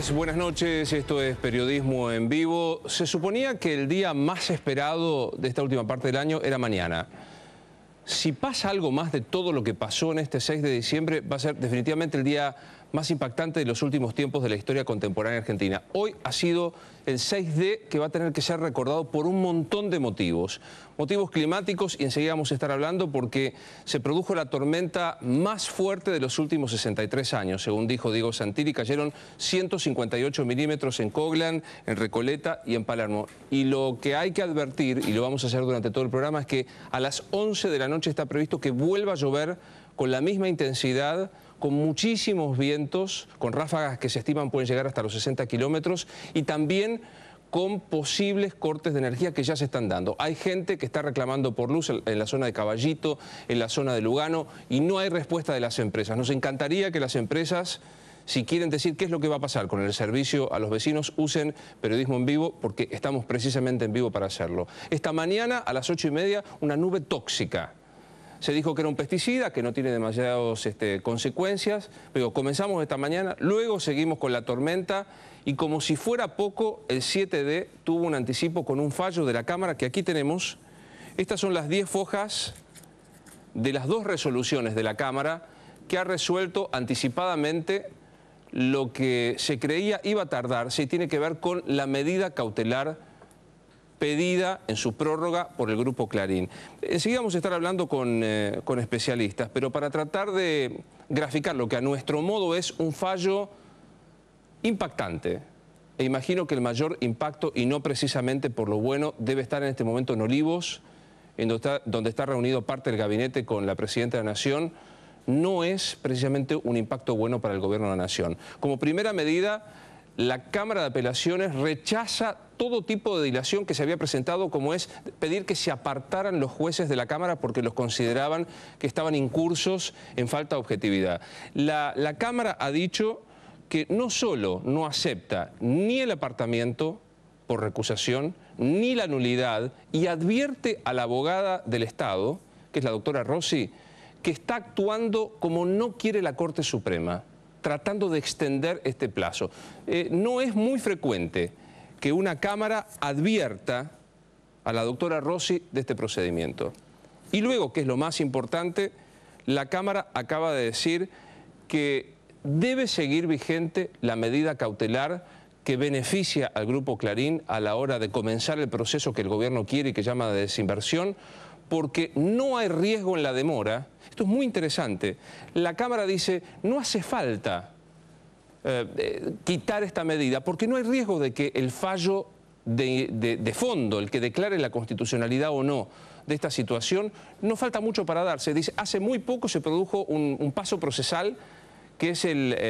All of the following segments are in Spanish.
noches, buenas noches. Esto es Periodismo en Vivo. Se suponía que el día más esperado de esta última parte del año era mañana. Si pasa algo más de todo lo que pasó en este 6 de diciembre, va a ser definitivamente el día más impactante de los últimos tiempos de la historia contemporánea argentina. Hoy ha sido el 6D que va a tener que ser recordado por un montón de motivos. Motivos climáticos, y enseguida vamos a estar hablando porque se produjo la tormenta más fuerte de los últimos 63 años. Según dijo Diego Santilli, cayeron 158 milímetros en Coglan, en Recoleta y en Palermo. Y lo que hay que advertir, y lo vamos a hacer durante todo el programa, es que a las 11 de la noche está previsto que vuelva a llover con la misma intensidad, con muchísimos vientos, con ráfagas que se estiman pueden llegar hasta los 60 kilómetros y también con posibles cortes de energía que ya se están dando. Hay gente que está reclamando por luz en la zona de Caballito, en la zona de Lugano, y no hay respuesta de las empresas. Nos encantaría que las empresas, si quieren decir qué es lo que va a pasar con el servicio a los vecinos, usen Periodismo en Vivo, porque estamos precisamente en vivo para hacerlo. Esta mañana, a las 8:30, una nube tóxica. Se dijo que era un pesticida, que no tiene demasiadas consecuencias, pero comenzamos esta mañana, luego seguimos con la tormenta y como si fuera poco, el 7D tuvo un anticipo con un fallo de la Cámara que aquí tenemos. Estas son las 10 fojas de las 2 resoluciones de la Cámara que ha resuelto anticipadamente lo que se creía iba a tardarse y tiene que ver con la medida cautelar pedida en su prórroga por el Grupo Clarín. Enseguida vamos a estar hablando con especialistas, pero para tratar de graficar lo que a nuestro modo es un fallo impactante. E imagino que el mayor impacto, y no precisamente por lo bueno, debe estar en este momento en Olivos, donde está reunido parte del gabinete con la Presidenta de la Nación. No es precisamente un impacto bueno para el Gobierno de la Nación. Como primera medida, la Cámara de Apelaciones rechaza todo tipo de dilación que se había presentado, como es pedir que se apartaran los jueces de la Cámara porque los consideraban que estaban incursos en falta de objetividad. La Cámara ha dicho que no solo no acepta ni el apartamiento por recusación, ni la nulidad, y advierte a la abogada del Estado, que es la doctora Rossi, que está actuando como no quiere la Corte Suprema, tratando de extender este plazo. No es muy frecuente que una Cámara advierta a la doctora Rossi de este procedimiento. Y luego, que es lo más importante, la Cámara acaba de decir que debe seguir vigente la medida cautelar que beneficia al Grupo Clarín a la hora de comenzar el proceso que el gobierno quiere y que llama de desinversión, porque no hay riesgo en la demora. Esto es muy interesante. La Cámara dice, no hace falta quitar esta medida, porque no hay riesgo de que el fallo de fondo, el que declare la constitucionalidad o no de esta situación, no falta mucho para darse. Dice, hace muy poco se produjo un paso procesal, que es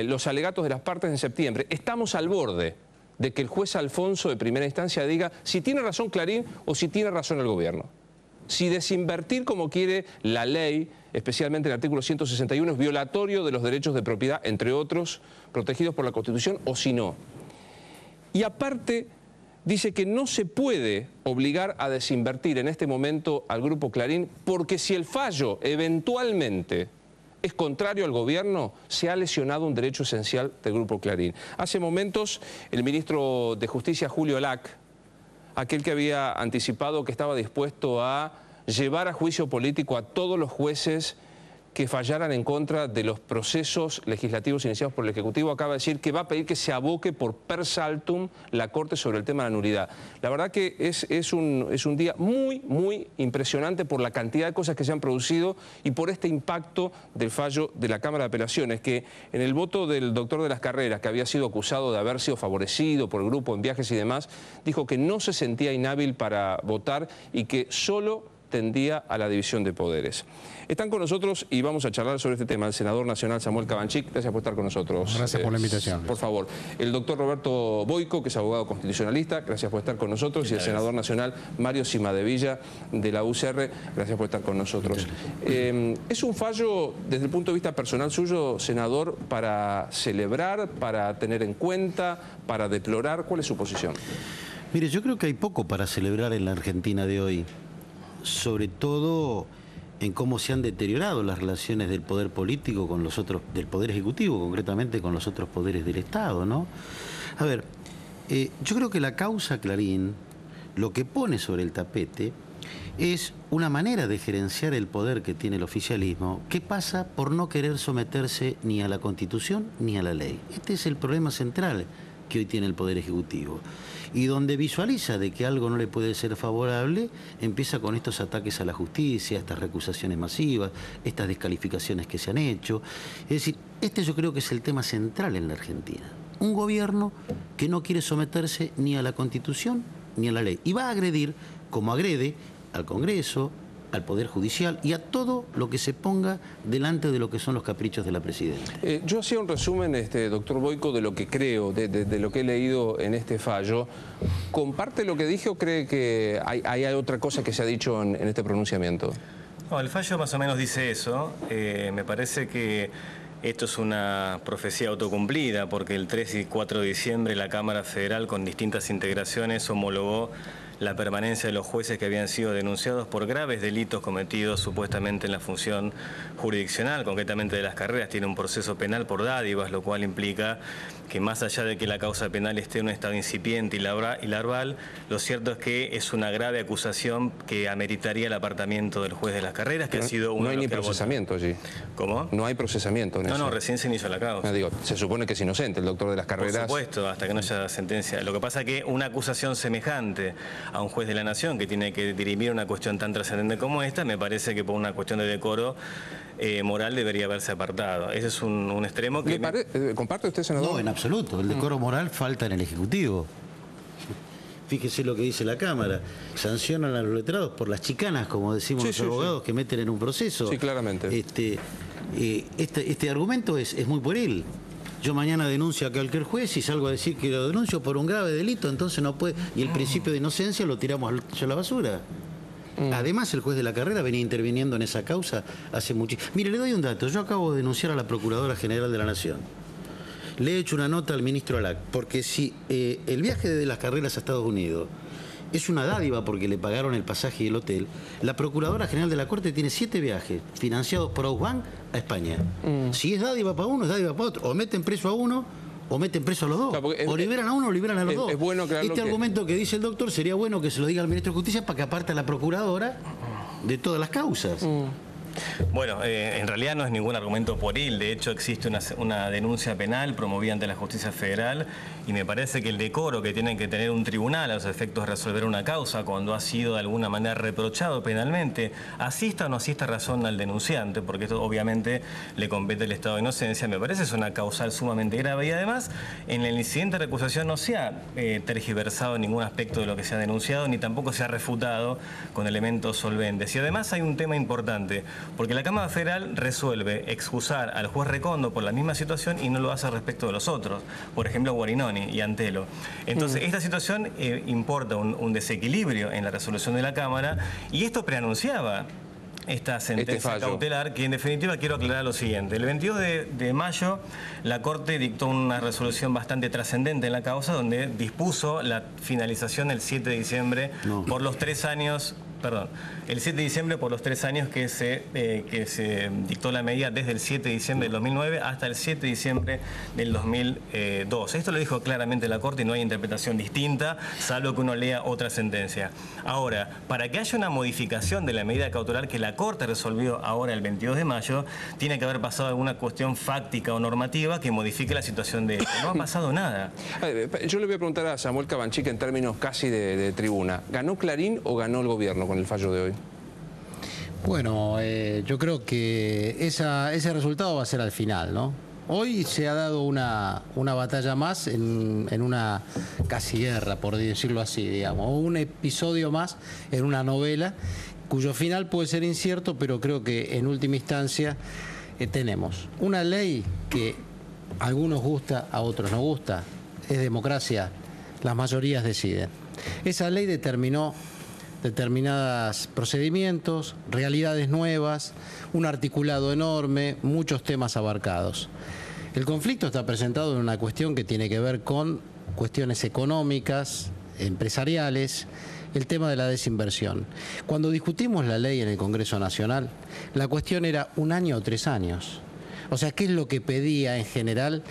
los alegatos de las partes en septiembre. Estamos al borde de que el juez Alfonso de primera instancia diga si tiene razón Clarín o si tiene razón el gobierno. Si desinvertir como quiere la ley, especialmente el artículo 161, es violatorio de los derechos de propiedad, entre otros, protegidos por la Constitución, o si no. Y aparte, dice que no se puede obligar a desinvertir en este momento al Grupo Clarín, porque si el fallo eventualmente es contrario al gobierno, se ha lesionado un derecho esencial del Grupo Clarín. Hace momentos, el ministro de Justicia, Julio Lac, aquel que había anticipado que estaba dispuesto a llevar a juicio político a todos los jueces que fallaran en contra de los procesos legislativos iniciados por el Ejecutivo, acaba de decir que va a pedir que se aboque por per saltum la Corte sobre el tema de la nulidad. La verdad que es un día muy, muy impresionante por la cantidad de cosas que se han producido y por este impacto del fallo de la Cámara de Apelaciones, que en el voto del doctor de las Carreras, que había sido acusado de haber sido favorecido por el grupo en viajes y demás, dijo que no se sentía inhábil para votar y que solo tendía a la división de poderes. Están con nosotros y vamos a charlar sobre este tema el senador nacional Samuel Cabanchik. Gracias por estar con nosotros. Gracias por la invitación. Por favor. El doctor Roberto Boico, que es abogado constitucionalista, gracias por estar con nosotros. Y el senador nacional Mario Cimadevilla, de la UCR, gracias por estar con nosotros. ¿Es un fallo, desde el punto de vista personal suyo, senador, para celebrar, para tener en cuenta, para deplorar? ¿Cuál es su posición? Mire, yo creo que hay poco para celebrar en la Argentina de hoy, sobre todo en cómo se han deteriorado las relaciones del poder político con los otros, del poder ejecutivo concretamente, con los otros poderes del Estado, ¿no? A ver, yo creo que la causa Clarín lo que pone sobre el tapete es una manera de gerenciar el poder que tiene el oficialismo que pasa por no querer someterse ni a la Constitución ni a la ley. Este es el problema central que hoy tiene el Poder Ejecutivo. Y donde visualiza de que algo no le puede ser favorable, empieza con estos ataques a la justicia, estas recusaciones masivas, estas descalificaciones que se han hecho. Es decir, este yo creo que es el tema central en la Argentina. Un gobierno que no quiere someterse ni a la Constitución ni a la ley. Y va a agredir, como agrede, al Congreso, al Poder Judicial y a todo lo que se ponga delante de lo que son los caprichos de la Presidenta. Yo hacía un resumen, doctor Boyko, de lo que creo, de lo que he leído en este fallo. ¿Comparte lo que dije o cree que hay otra cosa que se ha dicho en este pronunciamiento? No, el fallo más o menos dice eso. Me parece que esto es una profecía autocumplida, porque el 3 y 4 de diciembre la Cámara Federal, con distintas integraciones, homologó la permanencia de los jueces que habían sido denunciados por graves delitos cometidos supuestamente en la función jurisdiccional, concretamente de las carreras. Tiene un proceso penal por dádivas, lo cual implica que más allá de que la causa penal esté en un estado incipiente y larval, lo cierto es que es una grave acusación que ameritaría el apartamiento del juez de las carreras, que ha sido uno no hay de los ni que procesamiento allí. ¿Cómo? No hay procesamiento en eso. No, recién se inició la causa. No, digo, se supone que es inocente el doctor de las carreras. Por supuesto, hasta que no haya sentencia. Lo que pasa es que una acusación semejante a un juez de la Nación que tiene que dirimir una cuestión tan trascendente como esta, me parece que por una cuestión de decoro moral debería haberse apartado. Ese es un extremo que... ¿Comparte usted, senador? No, en absoluto. El decoro moral falta en el Ejecutivo. Fíjese lo que dice la Cámara. Sancionan a los letrados por las chicanas, como decimos los abogados, que meten en un proceso. Sí, claramente. Este argumento es muy pueril. Yo mañana denuncio a cualquier juez y salgo a decir que lo denuncio por un grave delito, entonces no puede... Y el principio de inocencia lo tiramos a la basura. Además, el juez de la carrera venía interviniendo en esa causa hace mucho. Mire, le doy un dato. Yo acabo de denunciar a la Procuradora General de la Nación. Le he hecho una nota al ministro Alac, porque si el viaje de las carreras a Estados Unidos es una dádiva porque le pagaron el pasaje y el hotel, la Procuradora General de la Corte tiene 7 viajes financiados por Ausbank a España. Si es dádiva para uno, es dádiva para otro. O meten preso a uno o meten preso a los dos. Claro, o liberan a uno o liberan a los dos. Es bueno este argumento que dice el doctor sería bueno que se lo diga al ministro de Justicia para que aparte a la Procuradora de todas las causas. Bueno, en realidad no es ningún argumento pueril. De hecho, existe una denuncia penal promovida ante la Justicia Federal y me parece que el decoro que tiene que tener un tribunal a los efectos de resolver una causa cuando ha sido de alguna manera reprochado penalmente, asista o no asista razón al denunciante, porque esto obviamente le compete el estado de inocencia, me parece es una causal sumamente grave. Y además, en el incidente de recusación no se ha tergiversado ningún aspecto de lo que se ha denunciado, ni tampoco se ha refutado con elementos solventes. Y además hay un tema importante, porque la Cámara Federal resuelve excusar al juez Recondo por la misma situación y no lo hace respecto de los otros, por ejemplo Guarinoni y Antelo. Entonces esta situación importa un desequilibrio en la resolución de la Cámara y esto preanunciaba esta sentencia cautelar, que en definitiva quiero aclarar lo siguiente. El 22 de mayo la Corte dictó una resolución bastante trascendente en la causa donde dispuso la finalización el 7 de diciembre por los 3 años... Perdón, el 7 de diciembre por los 3 años que se dictó la medida desde el 7 de diciembre del 2009 hasta el 7 de diciembre del 2002. Esto lo dijo claramente la Corte y no hay interpretación distinta, salvo que uno lea otra sentencia. Ahora, para que haya una modificación de la medida cautelar que la Corte resolvió ahora el 22 de mayo, tiene que haber pasado alguna cuestión fáctica o normativa que modifique la situación de esto. No ha pasado nada. Yo le voy a preguntar a Samuel Cabanchica en términos casi de tribuna. ¿Ganó Clarín o ganó el gobierno con el fallo de hoy? Bueno, yo creo que ese resultado va a ser al final, ¿no? Hoy se ha dado una batalla más en una casi guerra, por decirlo así, digamos, o un episodio más en una novela cuyo final puede ser incierto, pero creo que en última instancia tenemos una ley que a algunos gusta, a otros no gusta. Es democracia, las mayorías deciden. Esa ley determinó determinados procedimientos, realidades nuevas, un articulado enorme, muchos temas abarcados. El conflicto está presentado en una cuestión que tiene que ver con cuestiones económicas, empresariales, el tema de la desinversión. Cuando discutimos la ley en el Congreso Nacional, la cuestión era 1 año o 3 años. O sea, ¿qué es lo que pedía en general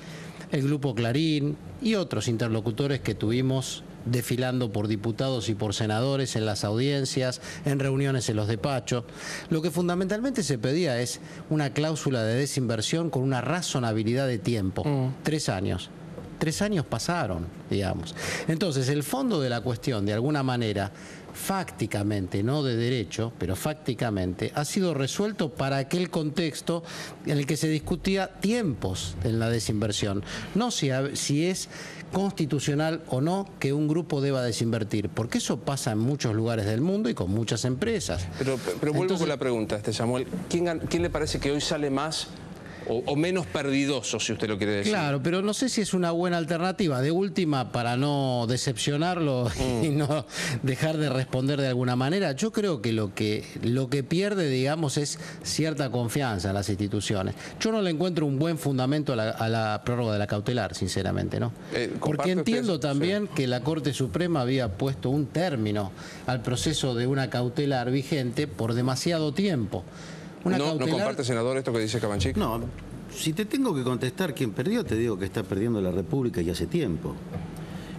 el Grupo Clarín y otros interlocutores que tuvimos desfilando por diputados y por senadores en las audiencias, en reuniones en los despachos. Lo que fundamentalmente se pedía es una cláusula de desinversión con una razonabilidad de tiempo. 3 años. 3 años pasaron, digamos. Entonces, el fondo de la cuestión, de alguna manera, fácticamente, no de derecho, pero fácticamente, ha sido resuelto para aquel contexto en el que se discutía tiempos en la desinversión. No si es constitucional o no que un grupo deba desinvertir, porque eso pasa en muchos lugares del mundo y con muchas empresas. Pero vuelvo con la pregunta, Samuel. ¿Quién le parece que hoy sale más o menos perdidoso, si usted lo quiere decir? Claro, pero no sé si es una buena alternativa. De última, para no decepcionarlo y no dejar de responder de alguna manera, yo creo que lo que pierde, digamos, es cierta confianza en las instituciones. Yo no le encuentro un buen fundamento a la prórroga de la cautelar, sinceramente, ¿no? Porque entiendo también que la Corte Suprema había puesto un término al proceso de una cautelar vigente por demasiado tiempo. ¿No comparte, senador, esto que dice Cabanchik? No, si te tengo que contestar quién perdió, te digo que está perdiendo la República y hace tiempo.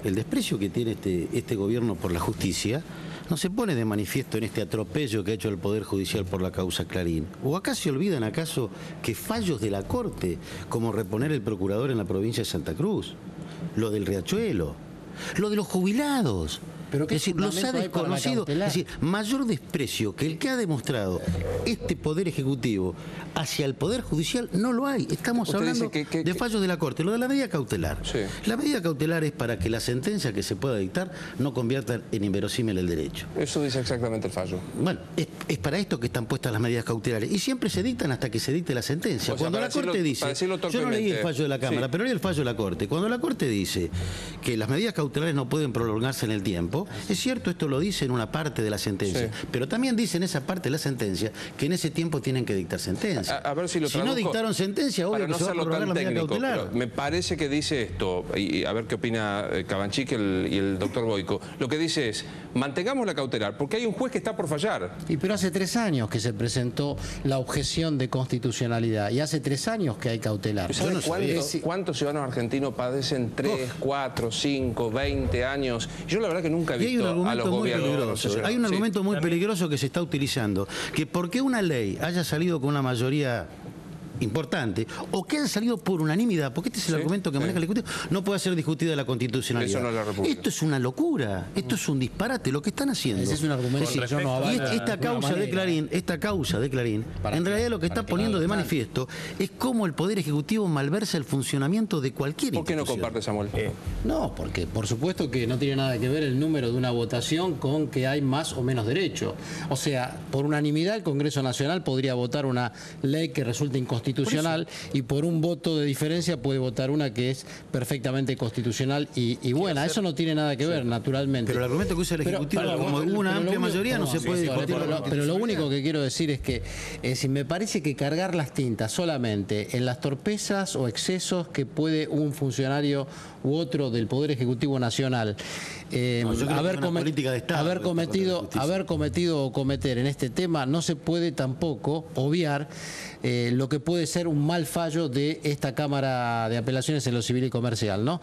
El desprecio que tiene este gobierno por la justicia no se pone de manifiesto en este atropello que ha hecho el Poder Judicial por la causa Clarín. ¿O acá se olvidan acaso que fallos de la Corte, como reponer el procurador en la provincia de Santa Cruz, lo del Riachuelo, lo de los jubilados? ¿Pero qué es decir, los ha desconocido. Es decir, mayor desprecio que el que ha demostrado este Poder Ejecutivo hacia el Poder Judicial no lo hay. Estamos hablando de fallos de la Corte. Lo de la medida cautelar. Sí. La medida cautelar es para que la sentencia que se pueda dictar no convierta en inverosímil el derecho. Eso dice exactamente el fallo. Bueno, es para esto que están puestas las medidas cautelares. Y siempre se dictan hasta que se dicte la sentencia. Cuando la Corte dice... Yo no leí el fallo de la Cámara, pero leí el fallo de la Corte. Cuando la Corte dice que las medidas cautelares no pueden prolongarse en el tiempo, es cierto, esto lo dice en una parte de la sentencia, pero también dice en esa parte de la sentencia que en ese tiempo tienen que dictar sentencia. A ver si lo traduzco, no dictaron sentencia, obvio que se va a prolongar la medida cautelar. Me parece que dice esto, y a ver qué opina Cabanchik y el doctor Boyko. Lo que dice es, mantengamos la cautelar, porque hay un juez que está por fallar. Pero hace 3 años que se presentó la objeción de constitucionalidad, y hace 3 años que hay cautelar. ¿Saben cuántos ciudadanos argentinos padecen 3, 4, 5, 20 años? Yo la verdad que nunca he visto a los gobiernos. Hay un argumento muy peligroso que se está utilizando, que porque una ley haya salido con una mayoría importante, o que haya salido por unanimidad, porque este es el argumento que maneja el Ejecutivo, no puede ser discutida la constitucionalidad. Eso no es la República. Esto es una locura, esto es un disparate, lo que están haciendo. Ese es un argumento que yo no avalo. Y esta causa de Clarín, en realidad lo que está poniendo de manifiesto es cómo el Poder Ejecutivo malversa el funcionamiento de cualquier institución. ¿Por qué no comparte, Samuel? No, porque por supuesto que no tiene nada que ver el número de una votación con que hay más o menos derecho. O sea, por unanimidad el Congreso Nacional podría votar una ley que resulte inconstitucional y por un voto de diferencia puede votar una que es perfectamente constitucional y buena. Eso no tiene nada que ver, naturalmente. Pero el argumento que usa el Ejecutivo, como una amplia mayoría, no se puede discutir. Pero lo único que quiero decir es que si me parece que cargar las tintas solamente en las torpezas o excesos que puede un funcionario u otro del Poder Ejecutivo Nacional haber cometido o cometer en este tema, no se puede tampoco obviar lo que puede ser un mal fallo de esta Cámara de Apelaciones en lo civil y comercial, ¿no?